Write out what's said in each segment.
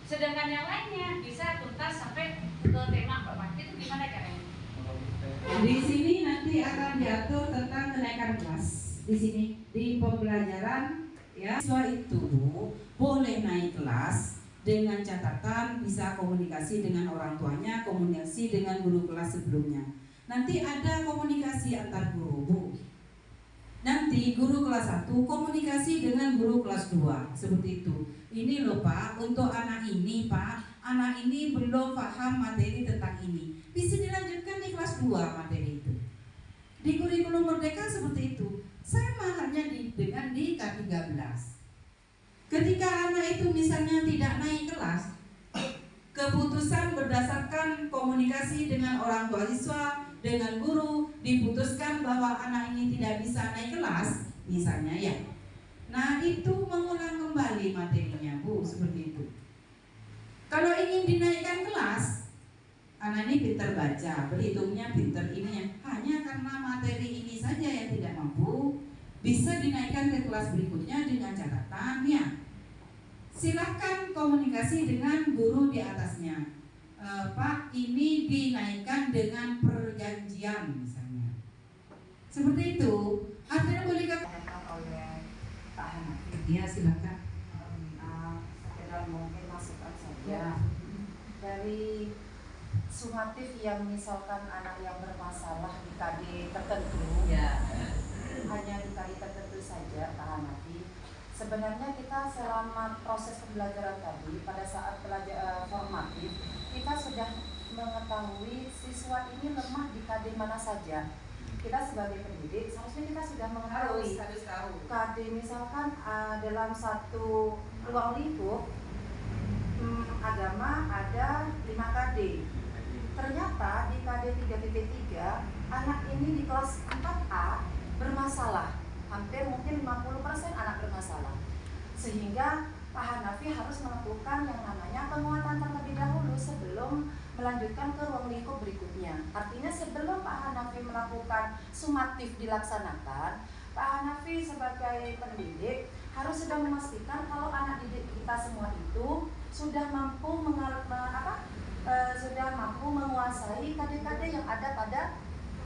Sedangkan yang lainnya bisa tuntas sampai ke tema Pak. Itu gimana caranya? Di sini nanti akan diatur tentang kenaikan kelas. Di sini di pembelajaran ya, siswa itu boleh naik kelas dengan catatan bisa komunikasi dengan orang tuanya, komunikasi dengan guru kelas sebelumnya. Nanti ada komunikasi antar guru, Bu. Nanti guru kelas 1 komunikasi dengan guru kelas 2, seperti itu. Ini loh Pak, untuk anak ini Pak, anak ini belum paham materi tentang ini. Bisa dilanjutkan di kelas 2 materi itu. Di kurikulum Merdeka seperti itu. Sama halnya dengan di K13. Ketika anak itu misalnya tidak naik kelas, keputusan berdasarkan komunikasi dengan orang tua siswa, dengan guru, diputuskan bahwa anak ini tidak bisa naik kelas, misalnya ya. Nah itu mengulang kembali materinya Bu, seperti itu. Kalau ingin dinaikkan kelas, anak ini pintar baca, berhitungnya pintar ini, hanya karena materi ini saja yang tidak mampu, bisa dinaikkan ke kelas berikutnya dengan catatan ya. Silahkan komunikasi dengan guru di atasnya. Pak, ini dinaikkan dengan perjanjian misalnya. Seperti itu. Artinya boleh dikatakan oleh Pak Hanafi. Iya, silakan. Sekedar mungkin masukan saja. Dari sumatif yang misalkan anak yang bermasalah di KD tertentu, Ya. hanya di KD tertentu saja Pak Hanafi. Sebenarnya kita selama proses pembelajaran tadi, pada saat formatif, kita sudah mengetahui siswa ini lemah di KD mana saja. Kita sebagai pendidik seharusnya kita sudah mengetahui KD misalkan dalam satu ruang lingkup agama ada 5 KD. Ternyata di KD 3.3 anak ini di kelas 4A bermasalah. Hampir mungkin 50% anak bermasalah. Sehingga Pak Hanafi harus melakukan yang namanya penguatan terlebih dahulu sebelum melanjutkan ke ruang lingkup berikutnya. Artinya sebelum Pak Hanafi melakukan sumatif dilaksanakan, Pak Hanafi sebagai pendidik harus sudah memastikan kalau anak didik kita semua itu sudah mampu sudah mampu menguasai KD-KD yang ada pada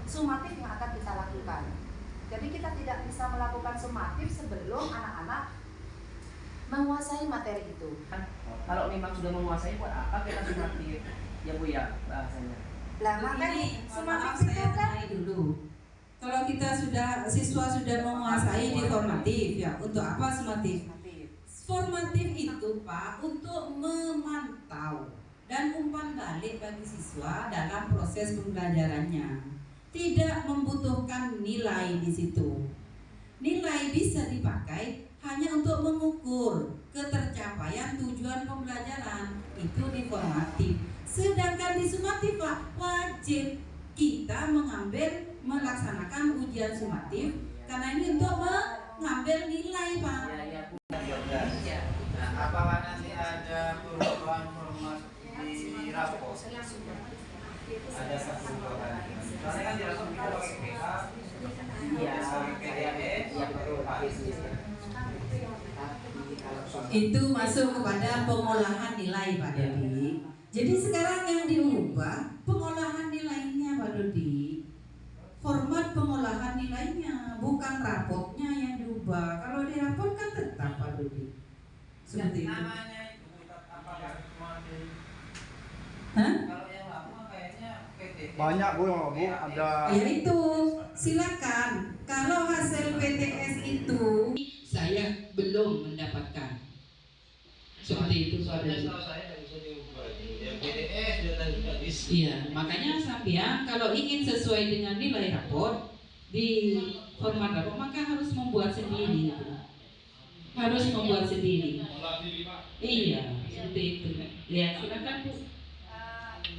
sumatif yang akan kita lakukan. Jadi kita tidak bisa melakukan sumatif sebelum anak-anak menguasai materi itu. Kalau memang sudah menguasai, buat apa kita sumatif? Ya Bu ya bahasanya. Lah makanya sumatif itu kan dulu. Kalau kita siswa sudah menguasai di formatif ya, untuk apa sumatif? Formatif itu Pak untuk memantau dan umpan balik bagi siswa dalam proses pembelajarannya. Tidak membutuhkan nilai di situ. Nilai bisa dipakai hanya untuk mengukur ketercapaian tujuan pembelajaran, itu di formatif. Sedangkan di sumatif Pak, wajib kita melaksanakan ujian sumatif karena ini untuk mengambil nilai Pak. Nah, apakah nanti ada perubahan format di rapor? Ada satu perubahan. Karena kan di rapor kita pakai PK, Iya, betul. Itu masuk kepada pengolahan nilai Pak Dodi. Jadi sekarang yang diubah pengolahan nilainya Pak Dodi. Format pengolahan nilainya, bukan rapotnya yang diubah. Kalau di rapot kan tetap Pak Dodi. Seperti itu. namanya itu apakah cuma di... Hah? Kalau yang lama kayaknya PTS. Banyak Bu, ada. Ya itu, silakan. Kalau hasil PTS itu saya belum mendapatkan. Seperti itu Soalnya Pak. setahu saya nggak bisa diubah. Ya PTS sudah nggak bisa. Iya, makanya sampean kalau ingin sesuai dengan nilai raport di format raport maka harus membuat sendiri. Harus membuat sendiri. Iya, seperti itu. Ya, silakan Bu.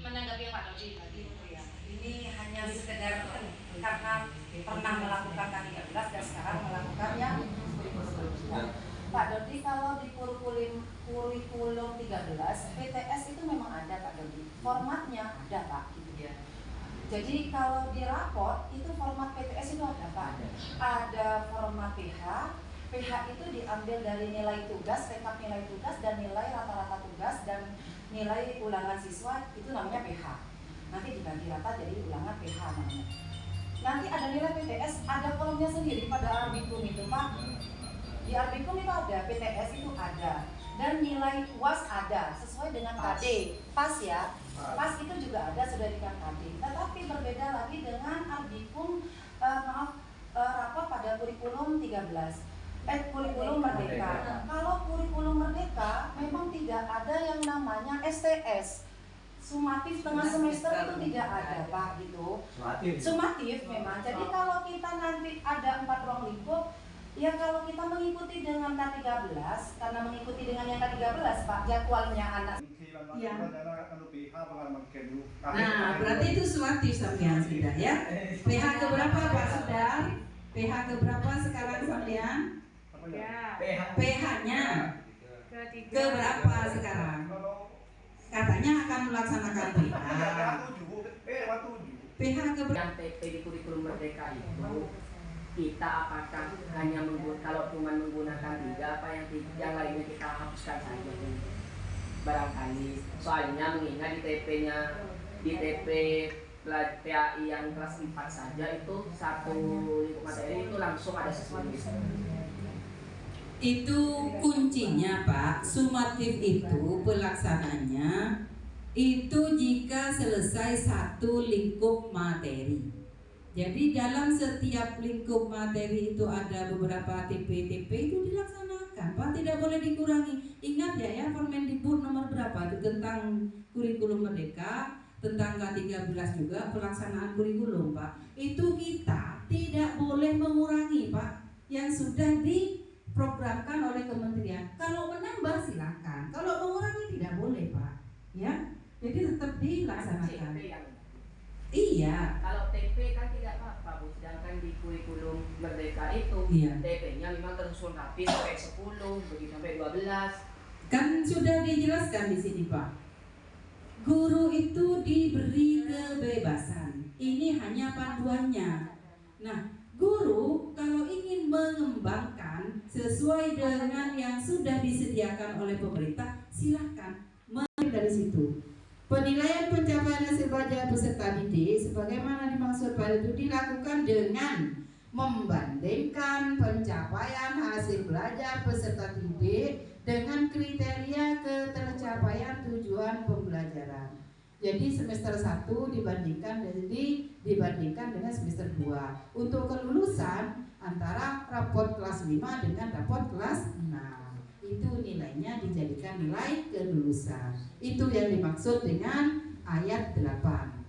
menanggapi Pak Dodi tadi Bu ya. Ini hanya sekedar karena pernah melakukan K13 dan sekarang melakukan yang kurikulum. Pak Dodi, kalau di kurikulum 13 PTS itu memang ada Pak Dodi. Formatnya ada Pak gitu ya. Jadi kalau di raport itu format PTS itu ada Pak. Ada format PH. PH itu diambil dari nilai tugas, rekap nilai tugas dan nilai rata-rata tugas dan nilai ulangan siswa itu namanya PH. Nanti dibagi rata jadi ulangan PH namanya. Nanti ada nilai PTS, ada kolomnya sendiri pada Arbikum itu Pak. Di Arbikum itu ada, PTS itu ada, dan nilai UAS ada sesuai dengan KD. PAS ya, PAS itu juga ada sudah dengan KD. Tetapi berbeda lagi dengan Arbikum, rapor pada kurikulum 13. Kurikulum Merdeka. Kalau kurikulum Merdeka memang tidak ada yang namanya STS. Sumatif tengah semester itu tidak ada Pak gitu. Sumatif memang. Jadi kalau kita nanti ada 4 ruang lingkup, ya kalau kita mengikuti dengan K13, karena mengikuti dengan yang K13 Pak, jadwalnya anak. Iya. Nah, Nah, berarti itu sumatif sampean sudah ya. PH ke berapa Pak Sudar? PH ke berapa sekarang sampean? Ya. PH-nya Ketiga. ke berapa sekarang? Katanya akan melaksanakan PH. PH ke berapa? Yang TP di kurikulum Merdeka itu kita apakah hanya kalau cuma menggunakan 3 apa yang lainnya kita hapuskan saja barangkali. Soalnya mengingat di TP PAI yang kelas 4 saja itu satu lingkup materi itu langsung ada sesuatu. Itu kuncinya Pak, sumatif itu pelaksananya itu jika selesai satu lingkup materi. Jadi dalam setiap lingkup materi itu ada beberapa TP itu dilaksanakan Pak, tidak boleh dikurangi. Ingat ya Permendikbud nomor berapa itu tentang kurikulum Merdeka, tentang K13 juga pelaksanaan kurikulum Pak. Itu kita tidak boleh mengurangi Pak yang sudah diprogramkan oleh kementerian. Kalau menambah silakan, kalau mengurangi tidak boleh Pak. Ya, jadi tetap dilaksanakan. Iya. Kalau TP kan tidak apa-apa Bu, sedangkan di kurikulum Merdeka itu TP-nya memang tersusun rapi sampai 10, begitu sampai 12. Kan sudah dijelaskan di sini Pak. Guru itu diberi kebebasan. Ini hanya panduannya. Nah, guru kalau ingin mengembangkan sesuai dengan yang sudah disediakan oleh pemerintah, silakan dari situ. Penilaian pencapaian hasil belajar peserta didik sebagaimana dimaksud pada itu dilakukan dengan membandingkan pencapaian hasil belajar peserta didik dengan kriteria ketercapaian tujuan pembelajaran. Jadi semester 1 dibandingkan dengan semester 2. Untuk kelulusan antara raport kelas 5 dengan raport kelas 6. Itu nilainya dijadikan nilai kelulusan. Itu yang dimaksud dengan ayat 8.